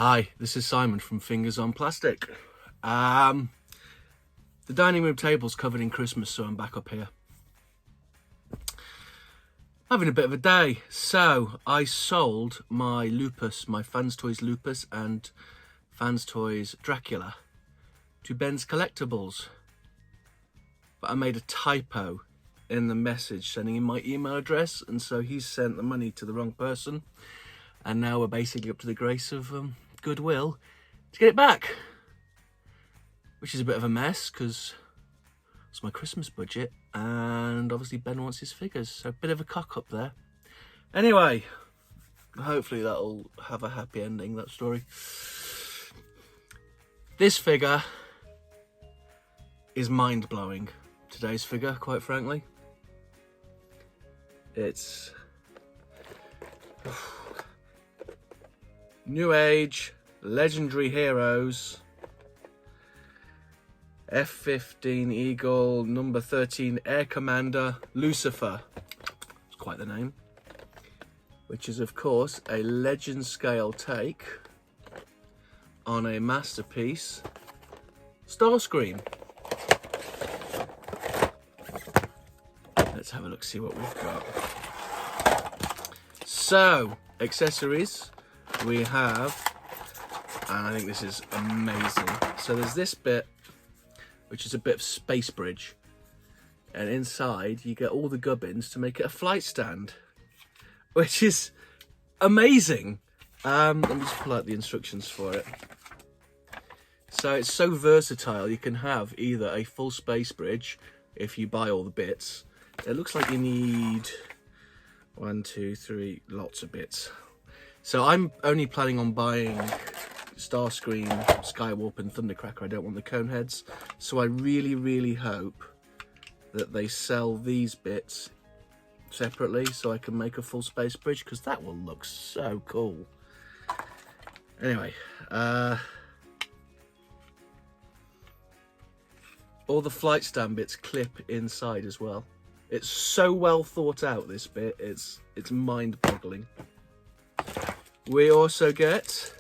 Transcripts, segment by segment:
Hi, this is Simon from Fingers on Plastic. The dining room table's covered in Christmas, so I'm back up here. Having a bit of a day. So I sold my Lupus, my Fans Toys Lupus and Fans Toys Dracula to Ben's Collectibles. But I made a typo in the message sending him my email address, and so he's sent the money to the wrong person. And now we're basically up to the grace of goodwill to get it back, which is a bit of a mess because it's my Christmas budget and obviously Ben wants his figures, so a bit of a cock up there. Anyway, hopefully that'll have a happy ending, that story. This figure is mind-blowing, today's figure, quite frankly. It's Newage, Legendary Heroes, F-15 Eagle, number 13 Air Commander, Lucifer. It's quite the name. Which is, of course, a legend scale take on a masterpiece, Starscream. Let's have a look, see what we've got. So, accessories. We have, and I think this is amazing. So there's this bit, which is a bit of space bridge. And inside you get all the gubbins to make it a flight stand, which is amazing. Let me just pull out the instructions for it. So it's so versatile. You can have either a full space bridge if you buy all the bits. It looks like you need 1, 2, 3, lots of bits. So I'm only planning on buying Starscream, Skywarp and Thundercracker. I don't want the cone heads. So I really, really hope that they sell these bits separately so I can make a full space bridge, because that will look so cool. Anyway, all the flight stand bits clip inside as well. It's so well thought out, this bit. It's mind-boggling. We also get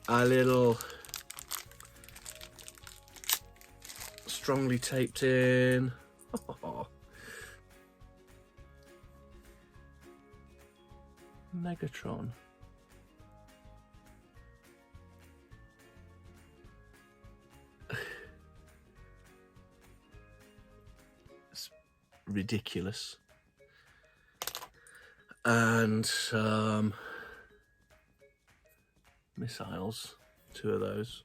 a little strongly taped in Megatron. It's ridiculous. And some missiles, 2 of those,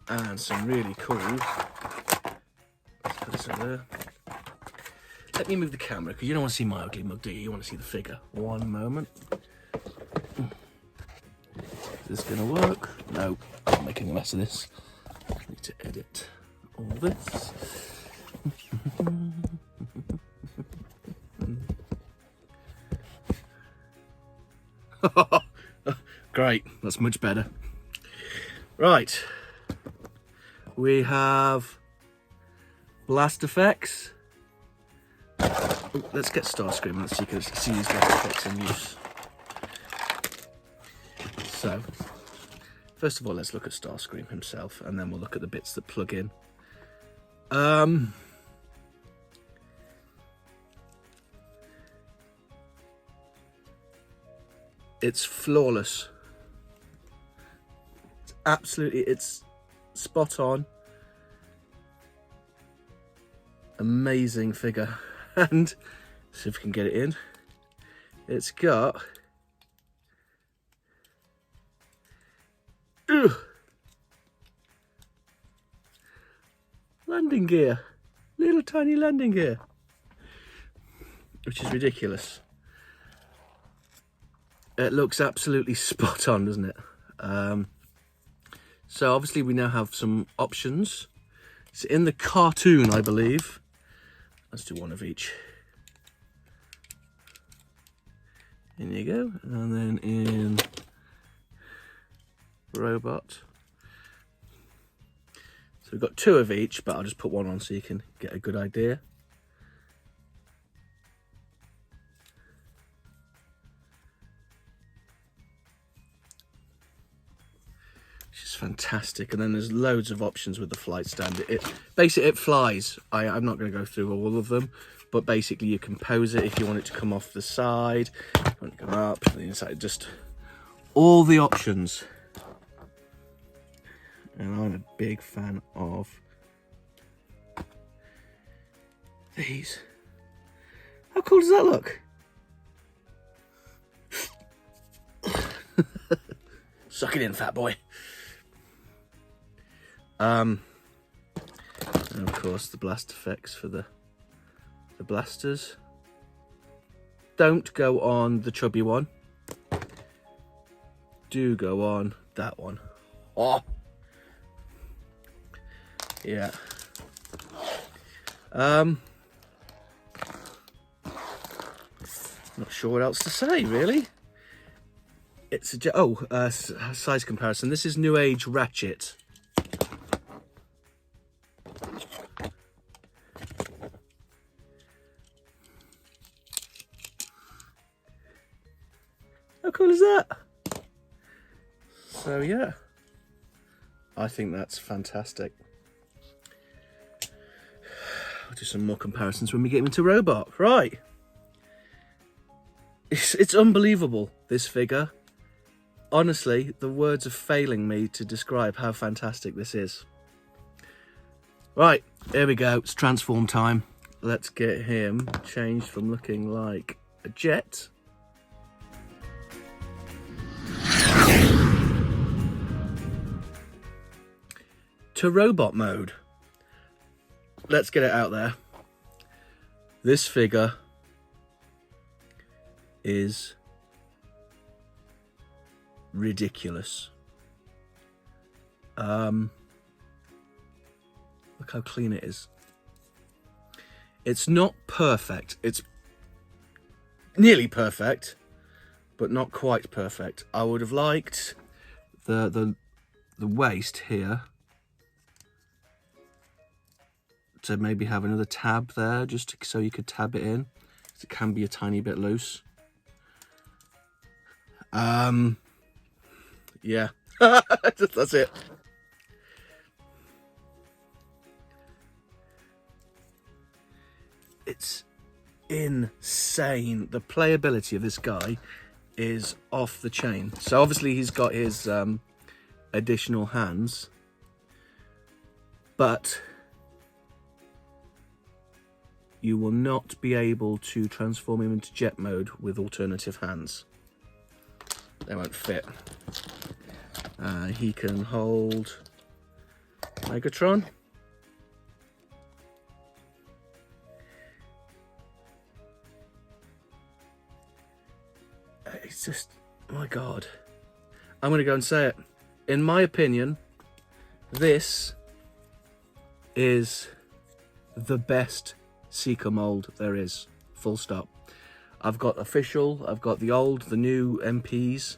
and some really cool. Let's put this over there. Let me move the camera, because you don't want to see my ugly mug, do you? You want to see the figure. One moment. Is this gonna work? No, I'm making a mess of this. I need to edit all this. Great, that's much better. Right, we have blast effects. Oh, let's get Starscream. Let's see if you can see these blast effects in use. So, first of all, let's look at Starscream himself, and then we'll look at the bits that plug in. It's flawless. It's spot on. Amazing figure. And see if we can get it in. It's got landing gear, little tiny landing gear, which is ridiculous. It looks absolutely spot on, doesn't it? So obviously we now have some options. It's in the cartoon, I believe. Let's do one of each. In you go. And then in robot. So we've got 2 of each, but I'll just put one on so you can get a good idea. fantastic. And then there's loads of options with the flight stand. Basically it flies. I'm not going to go through all of them, but basically you can pose it if you want it to come off the side, you want it to come up, the inside, just all the options. And I'm a big fan of these. How cool does that look? Suck it in, fat boy. And of course the blast effects for the blasters. Don't go on the chubby one. Do go on that one. Oh, yeah. Not sure what else to say, really. It's a size comparison. This is Newage ratchet. How cool is that? So yeah, I think that's fantastic. I'll do some more comparisons when we get into robot. Right. It's unbelievable, this figure. Honestly, the words are failing me to describe how fantastic this is. Right, here we go. It's transform time. Let's get him changed from looking like a jet to robot mode. Let's get it out there. This figure is ridiculous. Look how clean it is. It's not perfect. It's nearly perfect, but not quite perfect. I would have liked the waist here to maybe have another tab there, just so you could tab it in. It can be a tiny bit loose. Yeah, that's it. It's insane. The playability of this guy is off the chain. So obviously he's got his additional hands, but you will not be able to transform him into jet mode with alternative hands. They won't fit. He can hold Megatron. It's just, my God. I'm going to go and say it. In my opinion, this is the best Seeker mold there is. Full stop. I've got official, I've got the old, the new MPs.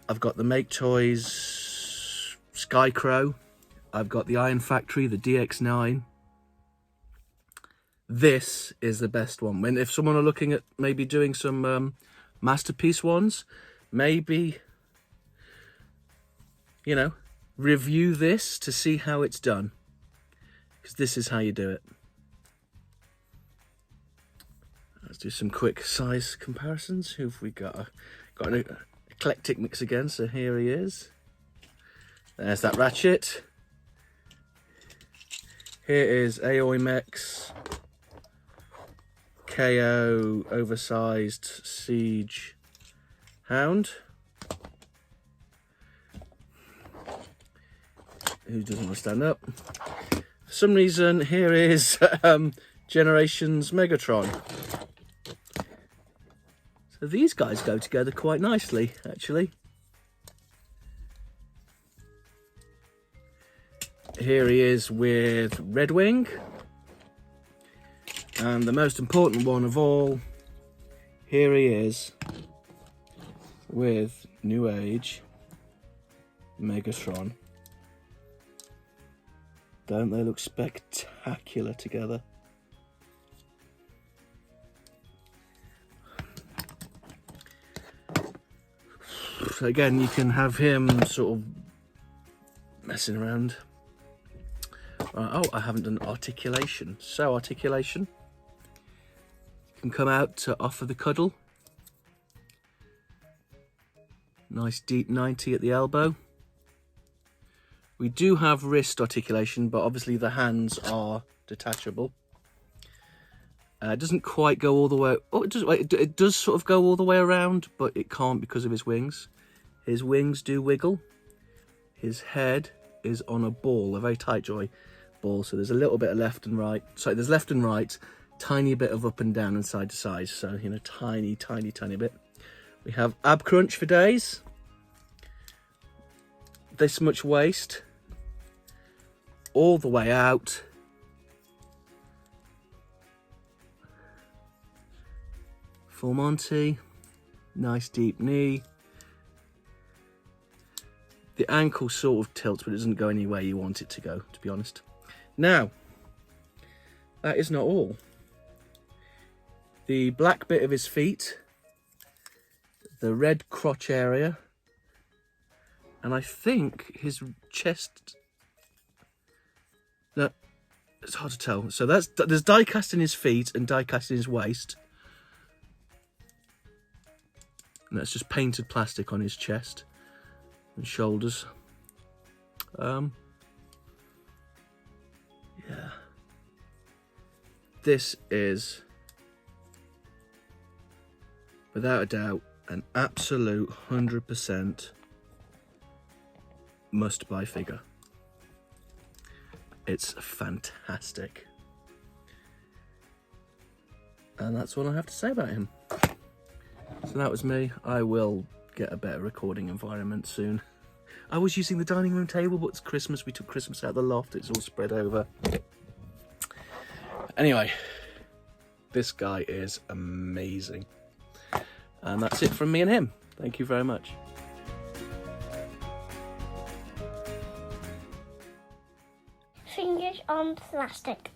I've got the Make Toys Skycrow. I've got the Iron Factory, the DX9. This is the best one. If someone are looking at maybe doing some masterpiece ones, maybe, you know, review this to see how it's done, because this is how you do it. Let's do some quick size comparisons. Who have we got? Got an eclectic mix again, so here he is. There's that Ratchet. Here is Aoi Mech's KO oversized Siege Hound. Who doesn't want to stand up? For some reason, here is Generations Megatron. So these guys go together quite nicely, actually. Here he is with Red Wing. And the most important one of all, here he is with Newage Megatron. Don't they look spectacular together? Again, you can have him sort of messing around. Oh, I haven't done articulation. So articulation can come out to offer the cuddle. Nice deep 90 at the elbow. We do have wrist articulation, but obviously the hands are detachable. It doesn't quite go all the way. Oh, it does sort of go all the way around, but it can't because of his wings. His wings do wiggle. His head is on a ball, a very tight joy ball. So there's a little bit of left and right. Sorry, there's left and right, tiny bit of up and down and side to side. So, you know, tiny, tiny, tiny bit. We have ab crunch for days. This much waist. All the way out. Full Monty, nice deep knee. The ankle sort of tilts, but it doesn't go anywhere you want it to go, to be honest. Now, that is not all. The black bit of his feet, the red crotch area, and I think his chest. No, it's hard to tell. So there's die cast in his feet and die cast in his waist. And that's just painted plastic on his chest and shoulders. Yeah. This is, without a doubt, an absolute 100% must-buy figure. It's fantastic. And that's all I have to say about him. So that was me. I will get a better recording environment soon. I was using the dining room table, but it's Christmas. We took Christmas out of the loft. It's all spread over. Anyway, this guy is amazing. And that's it from me and him. Thank you very much. Fingers on plastic.